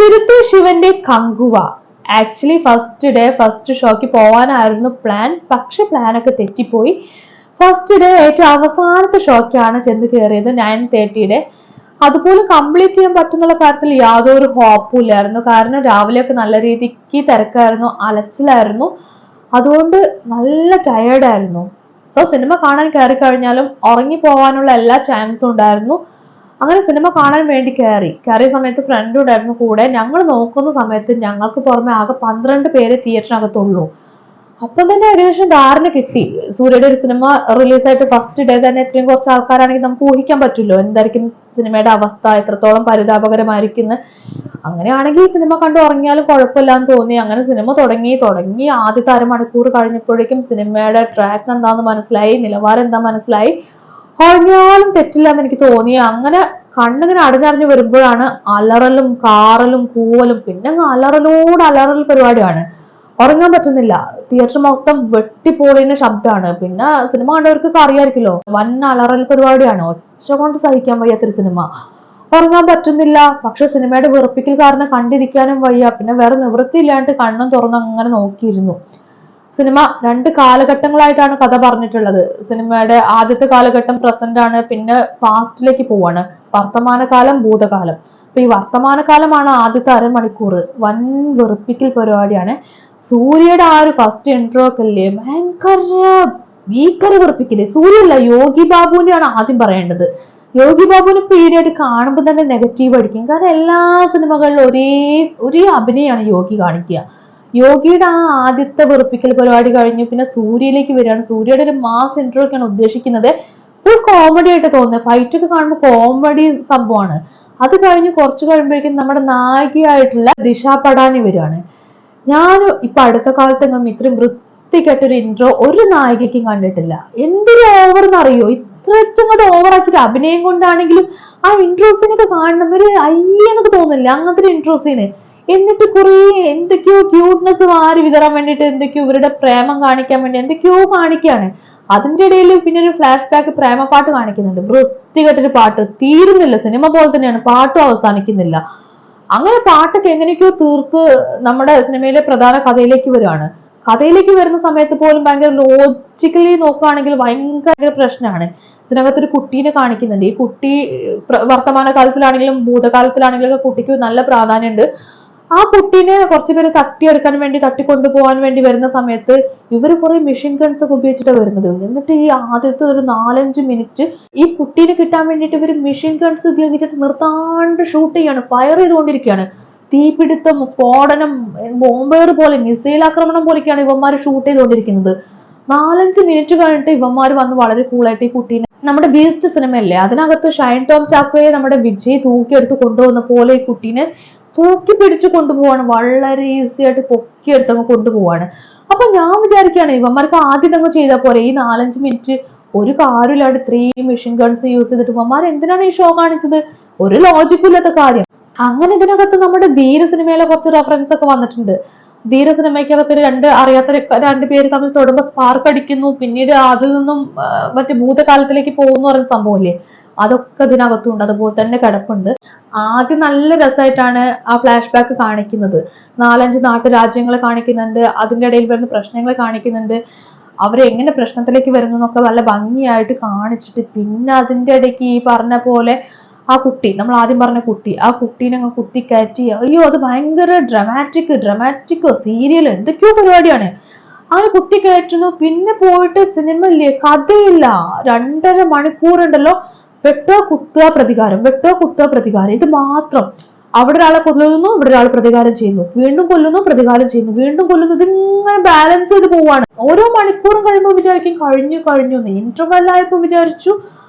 തിരുത്തി ശിവന്റെ Kanguva. Actually first day first shock പോവാനായിരുന്നു പ്ലാൻ. പക്ഷെ പ്ലാനൊക്കെ തെറ്റിപ്പോയി. ഫസ്റ്റ് ഡേ ഏറ്റവും അവസാനത്തെ ഷോക്കാണ് ചെന്ന് കയറിയത് 9:30. അതുപോലും കംപ്ലീറ്റ് ചെയ്യാൻ പറ്റുന്നുള്ള കാര്യത്തിൽ യാതൊരു ഹോപ്പും ഇല്ലായിരുന്നു. കാരണം രാവിലെയൊക്കെ നല്ല രീതിക്ക് തിരക്കായിരുന്നു, അലച്ചിലായിരുന്നു. അതുകൊണ്ട് നല്ല ടയേർഡായിരുന്നു. സോ സിനിമ കാണാൻ കയറി കഴിഞ്ഞാലും ഉറങ്ങി പോകാനുള്ള എല്ലാ ചാൻസും ഉണ്ടായിരുന്നു. അങ്ങനെ സിനിമ കാണാൻ വേണ്ടി കയറിയ സമയത്ത് ഫ്രണ്ട് ഉണ്ടായിരുന്നു കൂടെ. ഞങ്ങൾ നോക്കുന്ന സമയത്ത് ഞങ്ങൾക്ക് പുറമെ ആകെ 12 പേര് തിയേറ്ററിനകത്തുള്ളൂ. അപ്പം തന്നെ ഏകദേശം ധാരണ കിട്ടി, സൂര്യയുടെ ഒരു സിനിമ റിലീസായിട്ട് ഫസ്റ്റ് ഡേ തന്നെ ഇത്രയും കുറച്ച് ആൾക്കാരാണെങ്കിൽ നമുക്ക് ഊഹിക്കാൻ പറ്റുമല്ലോ എന്തായിരിക്കും സിനിമയുടെ അവസ്ഥ, എത്രത്തോളം പരിതാപകരമായിരിക്കും. അങ്ങനെയാണെങ്കിൽ സിനിമ കണ്ടു ഉറങ്ങിയാലും കുഴപ്പമില്ലാന്ന് തോന്നി. അങ്ങനെ സിനിമ തുടങ്ങി ആദ്യത്തെ അരമണിക്കൂർ കഴിഞ്ഞപ്പോഴേക്കും സിനിമയുടെ ട്രാക്ക് എന്താന്ന് മനസ്സിലായി, നിലവാരം എന്താ മനസ്സിലായി. ഉറങ്ങിയാലും തെറ്റില്ല എന്ന് എനിക്ക് തോന്നി. അങ്ങനെ കണ്ണിങ്ങനെ അടഞ്ഞറിഞ്ഞ് വരുമ്പോഴാണ് അലറലും കാറലും കൂവലും, പിന്നെ അലറൽ പരിപാടിയാണ്. ഉറങ്ങാൻ പറ്റുന്നില്ല. തിയേറ്റർ മൊത്തം വെട്ടിപ്പോളിന്റെ ശബ്ദമാണ്. പിന്നെ സിനിമ കണ്ടവർക്ക് അറിയാമായിരിക്കല്ലോ, വൻ അലറൽ പരിപാടിയാണ്. ഒച്ച കൊണ്ട് സഹിക്കാൻ വയ്യാത്തൊരു സിനിമ. ഉറങ്ങാൻ പറ്റുന്നില്ല. പക്ഷെ സിനിമയുടെ വെറുപ്പിക്കൽ കാരണം കണ്ടിരിക്കാനും വയ്യ. പിന്നെ വേറെ നിവൃത്തിയില്ലാണ്ട് കണ്ണും തുറന്ന് അങ്ങനെ നോക്കിയിരുന്നു. സിനിമ 2 കാലഘട്ടങ്ങളായിട്ടാണ് കഥ പറഞ്ഞിട്ടുള്ളത്. സിനിമയുടെ ആദ്യത്തെ കാലഘട്ടം പ്രസന്റ് ആണ്, പിന്നെ പാസ്റ്റിലേക്ക് പോവാണ്. വർത്തമാനകാലം, ഭൂതകാലം. അപ്പൊ ഈ വർത്തമാനകാലമാണ് ആദ്യത്തെ അരമണിക്കൂർ. വൻ വെറുപ്പിക്കൽ പരിപാടിയാണ്. സൂര്യയുടെ ആ ഒരു ഫസ്റ്റ് ഇൻട്രോ ഒക്കെ അല്ലേ ഭീകര വെറുപ്പിക്കല്. സൂര്യല്ല, യോഗി ബാബുവിന്റെയാണ് ആദ്യം പറയേണ്ടത്. യോഗി ബാബുവിനെ പേടിയായിട്ട് കാണുമ്പോൾ തന്നെ നെഗറ്റീവ് അടിക്കും. കാരണം എല്ലാ സിനിമകളിലും ഒരേ അഭിനയമാണ് യോഗി കാണിക്കുക. യോഗിയുടെ ആ ആദ്യത്തെ വെറുപ്പിക്കൽ പരിപാടി കഴിഞ്ഞു പിന്നെ സൂര്യയിലേക്ക് വരികയാണ്. സൂര്യയുടെ ഒരു മാസ് ഇൻട്രോ ഒക്കെയാണ് ഉദ്ദേശിക്കുന്നത്. ഫുൾ കോമഡി ആയിട്ട് തോന്നുന്നത്. ഫൈറ്റ് ഒക്കെ കാണുമ്പോൾ കോമഡി സംഭവമാണ്. അത് കഴിഞ്ഞ് കുറച്ച് കഴിയുമ്പോഴേക്കും നമ്മുടെ നായികയായിട്ടുള്ള ദിശ പടാനി വരികയാണ്. ഞാൻ ഇപ്പൊ അടുത്ത കാലത്തെങ്ങും ഇത്രയും വൃത്തികെട്ടൊരു ഇൻട്രോ ഒരു നായികയ്ക്കും കണ്ടിട്ടില്ല. എന്തൊരു ഓവർ എന്നറിയോ, ഇത്രയ്ക്കും കൂടെ ഓവറാക്കിയിട്ട് അഭിനയം കൊണ്ടാണെങ്കിലും ആ ഇൻട്രോസിനൊക്കെ കാണുന്നവര് അയ്യെന്നൊക്കെ തോന്നില്ല, അങ്ങനത്തെ ഒരു ഇൻട്രോസിന്. എന്നിട്ട് കുറെ എന്തൊക്കെയോ ക്യൂട്ട്നെസ് വാരി വിതറാൻ വേണ്ടിയിട്ട് എന്തൊക്കെയോ ഇവരുടെ പ്രേമം കാണിക്കാൻ വേണ്ടി എന്തൊക്കെയോ കാണിക്കുകയാണ്. അതിന്റെ ഇടയിൽ പിന്നെ ഒരു ഫ്ലാഷ് ബാക്ക് പ്രേമ പാട്ട് കാണിക്കുന്നുണ്ട്. വൃത്തികെട്ടൊരു പാട്ട്, തീരുന്നില്ല. സിനിമ പോലെ തന്നെയാണ്, പാട്ടും അവസാനിക്കുന്നില്ല. അങ്ങനെ പാട്ടൊക്കെ എങ്ങനെയൊക്കെയോ തീർത്ത് നമ്മുടെ സിനിമയിലെ പ്രധാന കഥയിലേക്ക് വരുവാണ്. കഥയിലേക്ക് വരുന്ന സമയത്ത് പോലും ഭയങ്കര ലോജിക്കലി നോക്കുകയാണെങ്കിൽ ഭയങ്കര പ്രശ്നമാണ്. ഇതിനകത്തൊരു കുട്ടീനെ കാണിക്കുന്നുണ്ട്. ഈ കുട്ടി വർത്തമാന കാലത്തിലാണെങ്കിലും ഭൂതകാലത്തിലാണെങ്കിലും കുട്ടിക്ക് നല്ല പ്രാധാന്യമുണ്ട്. ആ കുട്ടീനെ കുറച്ചുപേര് തട്ടിക്കൊണ്ടുപോകാൻ വേണ്ടി വരുന്ന സമയത്ത് ഇവര് കുറെ മെഷീൻ ഗൺസ് ഒക്കെ ഉപയോഗിച്ചിട്ടാണ് വരുന്നത്. എന്നിട്ട് ഈ ആദ്യത്തെ ഒരു 4-5 മിനിറ്റ് ഈ കുട്ടീനെ കിട്ടാൻ വേണ്ടിയിട്ട് ഇവര് മെഷീൻ ഗൺസ് ഉപയോഗിച്ചിട്ട് നിർത്താണ്ട് ഷൂട്ട് ചെയ്യാണ്, ഫയർ ചെയ്തുകൊണ്ടിരിക്കുകയാണ്. തീപിടുത്തം, സ്ഫോടനം, ബോംബേർ പോലെ, മിസൈൽ ആക്രമണം പോലെയൊക്കെയാണ് ഇവന്മാര് ഷൂട്ട് ചെയ്തുകൊണ്ടിരിക്കുന്നത്. 4-5 മിനിറ്റ് കഴിഞ്ഞിട്ട് ഇവന്മാര് വന്ന് വളരെ കൂളായിട്ട് ഈ കുട്ടീനെ, നമ്മുടെ ബീസ്റ്റ് സിനിമയല്ലേ അതിനകത്ത് ഷൈൻ ടോം ചാക്കോയെ നമ്മുടെ വിജയ് തൂക്കിയെടുത്ത് കൊണ്ടുപോകുന്ന പോലെ ഈ കുട്ടീനെ തൂക്കി പിടിച്ചു കൊണ്ടുപോവാണ്. വളരെ ഈസി ആയിട്ട് പൊക്കിയെടുത്ത് അങ്ങ് കൊണ്ടുപോവാണ്. അപ്പൊ ഞാൻ വിചാരിക്കുകയാണ് ഇവന്മാർക്ക് ആദ്യം അങ്ങ് ചെയ്താൽ പോലെ. ഈ 4-5 മിനിറ്റ് ഒരു കാര്യമില്ലാണ്ട് 3 മെഷീൻ ഗൺസ് യൂസ് ചെയ്തിട്ട് ഇവന്മാർ എന്തിനാണ് ഈ ഷോ കാണിച്ചത്? ഒരു ലോജിക്കും ഇല്ലാത്ത കാര്യം. അങ്ങനെ ഇതിനകത്ത് നമ്മുടെ ധീര സിനിമയിലെ കുറച്ച് റെഫറൻസ് ഒക്കെ വന്നിട്ടുണ്ട്. ധീര സിനിമയ്ക്കകത്ത് അറിയാത്ത 2 പേര് തമ്മിൽ തൊടുമ്പോൾ സ്പാർക്ക് അടിക്കുന്നു, പിന്നീട് അതിൽ നിന്നും മറ്റേ ഭൂതകാലത്തിലേക്ക് പോകുന്നു പറയുന്ന സംഭവമില്ലേ, അതൊക്കെ ഇതിനകത്തുണ്ട്. അതുപോലെ തന്നെ കിടപ്പുണ്ട്. ആദ്യം നല്ല രസമായിട്ടാണ് ആ ഫ്ലാഷ് ബാക്ക് കാണിക്കുന്നത്. 4-5 നാട്ടുരാജ്യങ്ങൾ കാണിക്കുന്നുണ്ട്, അതിൻ്റെ ഇടയിൽ വരുന്ന പ്രശ്നങ്ങൾ കാണിക്കുന്നുണ്ട്, അവരെങ്ങനെ പ്രശ്നത്തിലേക്ക് വരുന്നു എന്നൊക്കെ നല്ല ഭംഗിയായിട്ട് കാണിച്ചിട്ട് പിന്നെ അതിൻ്റെ ഇടയ്ക്ക് ഈ പറഞ്ഞ പോലെ ആ കുട്ടി, നമ്മൾ ആദ്യം പറഞ്ഞ കുട്ടി, ആ കുട്ടീനെ അങ്ങ് കുത്തി കയറ്റി. അയ്യോ, അത് ഭയങ്കര ഡ്രമാറ്റിക് സീരിയൽ എന്തൊക്കെയോ പരിപാടിയാണ്. അങ്ങനെ കുത്തി കയറ്റുന്നു. പിന്നെ പോയിട്ട് സിനിമ ഇല്ലേ, കഥയില്ല. 2.5 മണിക്കൂറുണ്ടല്ലോ, വെട്ടോ കുത്തുക പ്രതികാരം, ഇത് മാത്രം. അവിടെ ഒരാളെ കൊല്ലുന്നു, ഇവിടെ ഒരാൾ പ്രതികാരം ചെയ്യുന്നു, വീണ്ടും കൊല്ലുന്നു, പ്രതികാരം ചെയ്യുന്നു, വീണ്ടും കൊല്ലുന്നു. ഇതിങ്ങനെ ബാലൻസ് ചെയ്ത് പോവാണ്. ഓരോ മണിക്കൂറും കഴിയുമ്പോൾ വിചാരിക്കും കഴിഞ്ഞു. ഇന്റർവെൽ ആയപ്പോ വിചാരിച്ചു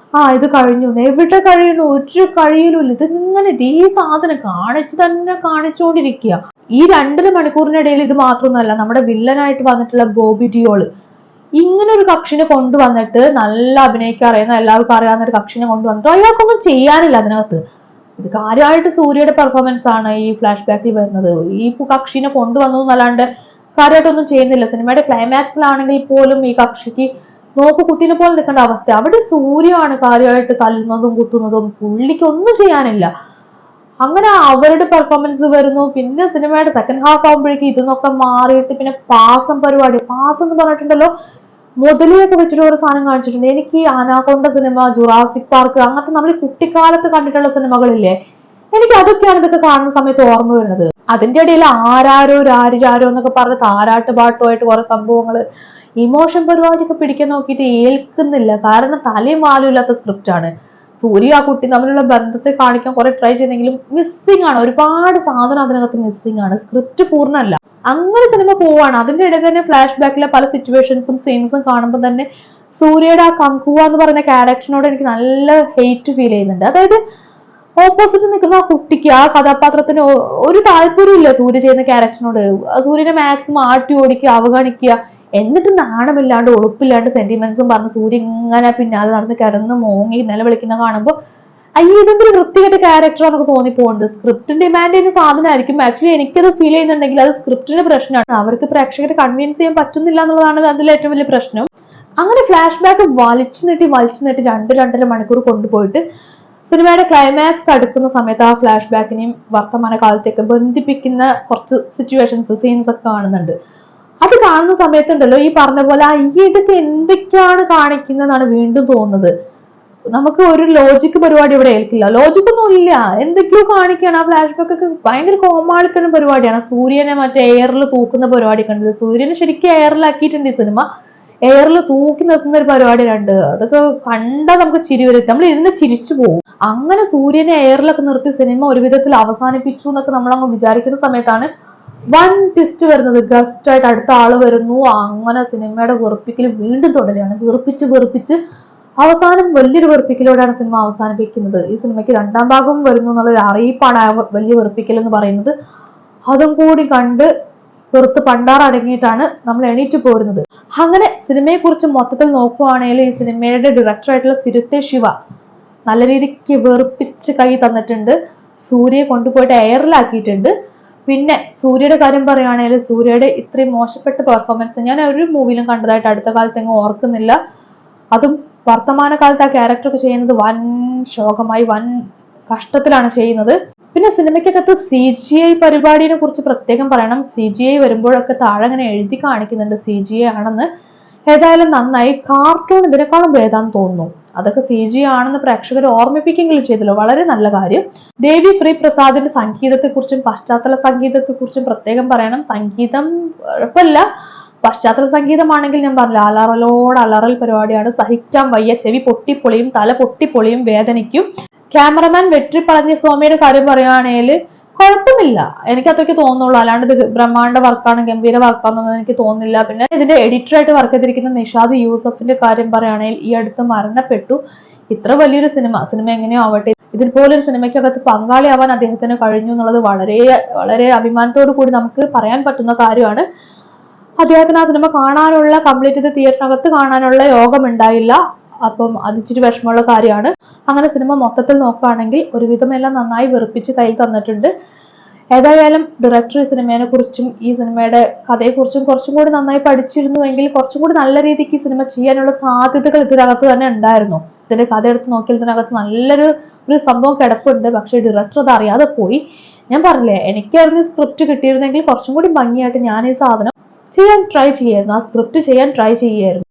ഇത് കഴിഞ്ഞു. എവിടെ കഴിയുന്നു? ഒരു കഴിയലുമില്ല. ഇതിങ്ങനെ ഈ സാധനം കാണിച്ചുകൊണ്ടിരിക്കുക. ഈ 2.5 മണിക്കൂറിനിടയിൽ ഇത് മാത്രമൊന്നുമല്ല, നമ്മുടെ വില്ലനായിട്ട് വന്നിട്ടുള്ള ബോബി ഡിയോള് ഇങ്ങനെ ഒരു കക്ഷിനെ കൊണ്ടുവന്നിട്ട്, നല്ല അഭിനയിക്കാൻ അറിയുന്ന എല്ലാവർക്കും അറിയാവുന്ന ഒരു കക്ഷിനെ കൊണ്ടുവന്നിട്ട് അയാൾക്കൊന്നും ചെയ്യാനില്ല അതിനകത്ത്. ഇത് കാര്യമായിട്ട് സൂര്യയുടെ പെർഫോമൻസ് ആണ് ഈ ഫ്ലാഷ് ബാക്കിൽ വരുന്നത്. ഈ കക്ഷിനെ കൊണ്ടുവന്നു എന്നല്ലാണ്ട് കാര്യമായിട്ടൊന്നും ചെയ്യുന്നില്ല. സിനിമയുടെ ക്ലൈമാക്സിലാണെങ്കിൽ പോലും ഈ കക്ഷിക്ക് നോക്ക് കുത്തിനെ പോലെ നിൽക്കേണ്ട അവസ്ഥ. അവിടെ സൂര്യയാണ് കാര്യമായിട്ട് തല്ലുന്നതും കുത്തുന്നതും, പുള്ളിക്ക് ഒന്നും ചെയ്യാനില്ല. അങ്ങനെ അവരുടെ പെർഫോമൻസ് വരുന്നു. പിന്നെ സിനിമയുടെ സെക്കൻഡ് ഹാഫ് ആകുമ്പോഴേക്കും ഇതൊക്കെ മാറിയിട്ട് പിന്നെ പാസം പരിപാടി. പാസം എന്ന് പറഞ്ഞിട്ടുണ്ടല്ലോ, മുതലയൊക്കെ വെച്ചിട്ട് ഒരു സാധനം കാണിച്ചിട്ടുണ്ട്. എനിക്ക് അനാകൊണ്ട സിനിമ, ജുറാസിക് പാർക്ക്, അങ്ങനത്തെ നമ്മൾ കുട്ടിക്കാലത്ത് കണ്ടിട്ടുള്ള സിനിമകളില്ലേ, എനിക്ക് അതൊക്കെയാണ് ഇതൊക്കെ കാണുന്ന സമയത്ത് ഓർമ്മ വരുന്നത്. അതിന്റെ ഇടയിൽ ആരാരോ രാരിരാരോ എന്നൊക്കെ പറഞ്ഞ് താരാട്ട് പാട്ടുമായിട്ട് കുറെ സംഭവങ്ങള്, ഇമോഷൻ പരിപാടിയൊക്കെ പിടിക്കാൻ നോക്കിയിട്ട് ഏൽക്കുന്നില്ല. കാരണം തലയും വാലും ഇല്ലാത്ത സ്ക്രിപ്റ്റ് ആണ്. സൂര്യ ആ കുട്ടി തമ്മിലുള്ള ബന്ധത്തെ കാണിക്കാൻ കുറെ ട്രൈ ചെയ്തെങ്കിലും മിസ്സിംഗ് ആണ്. ഒരുപാട് സാധനം അതിനകത്ത് മിസ്സിംഗ് ആണ്. സ്ക്രിപ്റ്റ് പൂർണ്ണമല്ല. അങ്ങനെ സിനിമ പോവാണ്. അതിന്റെ ഇടയിൽ തന്നെ ഫ്ലാഷ് ബാക്കിലെ പല സിറ്റുവേഷൻസും സീൻസും കാണുമ്പോൾ തന്നെ സൂര്യയുടെ ആ കങ്കുവ എന്ന് പറയുന്ന ക്യാരക്ടറിനോട് എനിക്ക് നല്ല ഹെയ്റ്റ് ഫീൽ ചെയ്യുന്നുണ്ട്. അതായത് ഓപ്പോസിറ്റ് നിൽക്കുന്ന ആ കുട്ടിക്ക്, ആ കഥാപാത്രത്തിന് ഒരു താല്പര്യമില്ല സൂര്യ ചെയ്യുന്ന ക്യാരക്ടറിനോട്. സൂര്യനെ മാക്സിമം ആട്ടി ഓടിക്കുക, അവഗണിക്കുക, എന്നിട്ട് നാണമില്ലാണ്ട് ഒളുപ്പില്ലാണ്ട് സെന്റിമെന്റ്സും പറഞ്ഞ് സൂര്യ ഇങ്ങനെ പിന്നാലെ നടന്ന് കിടന്ന് മോങ്ങി നിലവിളിക്കുന്ന കാണുമ്പോൾ അയ്യോ ഇതെന്തൊരു വൃത്തികെട്ട ക്യാരക്ടറാന്നൊക്കെ തോന്നിപ്പോകുന്നുണ്ട്. സ്ക്രിപ്റ്റിന് ഡിമാൻഡ് ചെയ്യുന്ന സാധനമായിരിക്കും. ആക്ച്വലി എനിക്കത് ഫീൽ ചെയ്യുന്നുണ്ടെങ്കിൽ അത് സ്ക്രിപ്റ്റിന്റെ പ്രശ്നമാണ്. അവർക്ക് പ്രേക്ഷകരെ കൺവിൻസ് ചെയ്യാൻ പറ്റുന്നില്ല എന്നുള്ളതാണ് അതിൽ ഏറ്റവും വലിയ പ്രശ്നം. അങ്ങനെ ഫ്ലാഷ് ബാക്ക് വലിച്ചു നീട്ടി 2-2.5 മണിക്കൂർ കൊണ്ടുപോയിട്ട് സിനിമയുടെ ക്ലൈമാക്സ് അടുക്കുന്ന സമയത്ത് ആ ഫ്ലാഷ് ബാക്കിനെയും വർത്തമാന കാലത്തേക്ക് ബന്ധിപ്പിക്കുന്ന കുറച്ച് സിറ്റുവേഷൻസ്, സീൻസ് ഒക്കെ കാണുന്നുണ്ട്. അത് കാണുന്ന സമയത്തുണ്ടല്ലോ, ഈ പറഞ്ഞ പോലെ ഇതൊക്കെ എന്തൊക്കെയാണ് കാണിക്കുന്നതെന്നാണ് വീണ്ടും തോന്നുന്നത്. നമുക്ക് ഒരു ലോജിക് പരിപാടി ഇവിടെ ഏൽക്കില്ല. ലോജിക് ഒന്നും ഇല്ല, എന്തൊക്കെയോ കാണിക്കുകയാണ്. ആ ഫ്ലാഷ് ബാക്ക് ഒക്കെ ഭയങ്കര കോമാളിത്തരം പരിപാടിയാണ്. സൂര്യനെ മറ്റേ എയറിൽ തൂക്കുന്ന പരിപാടി കണ്ടത്. സൂര്യനെ ശരിക്കും എയറിലാക്കിയിട്ടുണ്ട് ഈ സിനിമ. എയറിൽ തൂക്കി നിർത്തുന്ന ഒരു പരിപാടി കണ്ട് അതൊക്കെ കണ്ടാൽ നമുക്ക് ചിരി വരും. നമ്മൾ ഇരുന്ന് ചിരിച്ചു പോകും. അങ്ങനെ സൂര്യനെ എയറിലൊക്കെ നിർത്തി സിനിമ ഒരു വിധത്തിൽ അവസാനിപ്പിച്ചു എന്നൊക്കെ നമ്മളങ്ങ് വിചാരിക്കുന്ന സമയത്താണ് വൺ ട്വിസ്റ്റ് വരുന്നത്. ഗസ്റ്റ് ആയിട്ട് അടുത്ത ആള് വരുന്നു. അങ്ങനെ സിനിമയുടെ വെറുപ്പിക്കൽ വീണ്ടും തുടരുകയാണ്. വെറുപ്പിച്ച് അവസാനം വലിയൊരു വെറുപ്പിക്കലോടാണ് സിനിമ അവസാനിപ്പിക്കുന്നത്. ഈ സിനിമയ്ക്ക് 2ാം ഭാഗം വരുന്നു എന്നുള്ളൊരു അറിയിപ്പാണ് ആ വലിയ വെറുപ്പിക്കൽ എന്ന് പറയുന്നത്. അതും കൂടി കണ്ട് വെറുത്ത് പണ്ടാറടങ്ങിയിട്ടാണ് നമ്മൾ എണീറ്റ് പോരുന്നത്. അങ്ങനെ സിനിമയെ കുറിച്ച് മൊത്തത്തിൽ നോക്കുവാണെങ്കിൽ ഈ സിനിമയുടെ ഡയറക്ടർ ആയിട്ടുള്ള സിരുത്തെ ശിവ നല്ല രീതിക്ക് വെറുപ്പിച്ച് കൈ തന്നിട്ടുണ്ട്. സൂര്യയെ കൊണ്ടുപോയിട്ട് എയറിലാക്കിയിട്ടുണ്ട്. പിന്നെ സൂര്യയുടെ കാര്യം പറയുകയാണെങ്കിൽ സൂര്യയുടെ ഇത്രയും മോശപ്പെട്ട പെർഫോമൻസ് ഞാൻ ഒരു മൂവിയിലും കണ്ടതായിട്ട് അടുത്ത കാലത്ത് എങ്ങും ഓർക്കുന്നില്ല. അതും വർത്തമാന കാലത്ത് ആ ക്യാരക്ടറൊക്കെ ചെയ്യുന്നത് വൻ ശോകമായി, വൻ കഷ്ടത്തിലാണ് ചെയ്യുന്നത്. പിന്നെ സിനിമയ്ക്കകത്ത് CGI പരിപാടിയെ കുറിച്ച് പ്രത്യേകം പറയണം. CGI വരുമ്പോഴൊക്കെ താഴെ അങ്ങനെ എഴുതി കാണിക്കുന്നുണ്ട് CGI ആണെന്ന്. ഏതായാലും നന്നായി. കാർട്ടൂൺ ഇതിനേക്കാളും ഭേദാന്ന് തോന്നുന്നു. അതൊക്കെ CGI ആണെന്ന് പ്രേക്ഷകർ ഓർമ്മിപ്പിക്കെങ്കിലും ചെയ്തല്ലോ, വളരെ നല്ല കാര്യം. ദേവി ശ്രീ പ്രസാദിന്റെ സംഗീതത്തെക്കുറിച്ചും പശ്ചാത്തല സംഗീതത്തെക്കുറിച്ചും പ്രത്യേകം പറയണം. സംഗീതം കുഴപ്പമില്ല. പശ്ചാത്തല സംഗീതമാണെങ്കിൽ ഞാൻ പറഞ്ഞില്ല, അലറൽ പരിപാടിയാണ്. സഹിക്കാൻ വയ്യ. ചെവി പൊട്ടിപ്പൊളിയും, തല പൊട്ടിപ്പൊളിയും, വേദനിക്കും. ക്യാമറമാൻ വെട്രി പളനിസ്വാമിയുടെ കാര്യം പറയുകയാണെങ്കിൽ കുഴപ്പമില്ല, എനിക്ക് അത്രയ്ക്ക് തോന്നുള്ളൂ. അല്ലാണ്ട് ഇത് ബ്രഹ്മാണ്ഡ വർക്കാണ്, ഗംഭീര വർക്കാണെന്നൊന്നും എനിക്ക് തോന്നുന്നില്ല. പിന്നെ ഇതിന്റെ എഡിറ്ററായിട്ട് വർക്ക് ചെയ്തിരിക്കുന്ന നിഷാദ് യൂസഫിന്റെ കാര്യം പറയുകയാണെങ്കിൽ ഈ അടുത്ത് മരണപ്പെട്ടു. ഇത്ര വലിയൊരു സിനിമ എങ്ങനെയോ ആവട്ടെ, ഇതിൽപോലൊരു സിനിമയ്ക്കകത്ത് പങ്കാളിയാവാൻ അദ്ദേഹത്തിന് കഴിഞ്ഞു എന്നുള്ളത് വളരെ വളരെ അഭിമാനത്തോടു കൂടി നമുക്ക് പറയാൻ പറ്റുന്ന കാര്യമാണ്. അദ്ദേഹത്തിന് ആ സിനിമ കാണാനുള്ള, കംപ്ലീറ്റ് ചെയ്ത് തിയേറ്ററിനകത്ത് കാണാനുള്ള യോഗം ഉണ്ടായില്ല. അപ്പം അതിച്ചിരി വിഷമമുള്ള കാര്യമാണ്. അങ്ങനെ സിനിമ മൊത്തത്തിൽ നോക്കുകയാണെങ്കിൽ ഒരുവിധം എല്ലാം നന്നായി വെറുപ്പിച്ച് കയ്യിൽ തന്നിട്ടുണ്ട്. ഏതായാലും ഡയറക്ടർ ഈ സിനിമയെ കുറിച്ചും ഈ സിനിമയുടെ കഥയെക്കുറിച്ചും കുറച്ചും കൂടി നന്നായി പഠിച്ചിരുന്നുവെങ്കിൽ കുറച്ചും കൂടി നല്ല രീതിക്ക് ഈ സിനിമ ചെയ്യാനുള്ള സാധ്യതകൾ ഇതിനകത്ത് തന്നെ ഉണ്ടായിരുന്നു. ഇതിന്റെ കഥ എടുത്ത് നോക്കിയാൽ ഇതിനകത്ത് നല്ലൊരു സംഭവം കിടപ്പുണ്ട്. പക്ഷെ ഡയറക്ടർ അത് അറിയാതെ പോയി. ഞാൻ പറഞ്ഞില്ലേ, എനിക്കായിരുന്നു സ്ക്രിപ്റ്റ് കിട്ടിയിരുന്നെങ്കിൽ കുറച്ചും കൂടി ഭംഗിയായിട്ട് ഞാൻ ഈ സാധനം ചെയ്യാൻ ട്രൈ ചെയ്യായിരുന്നു. ആ സ്ക്രിപ്റ്റ് ചെയ്യാൻ ട്രൈ ചെയ്യായിരുന്നു.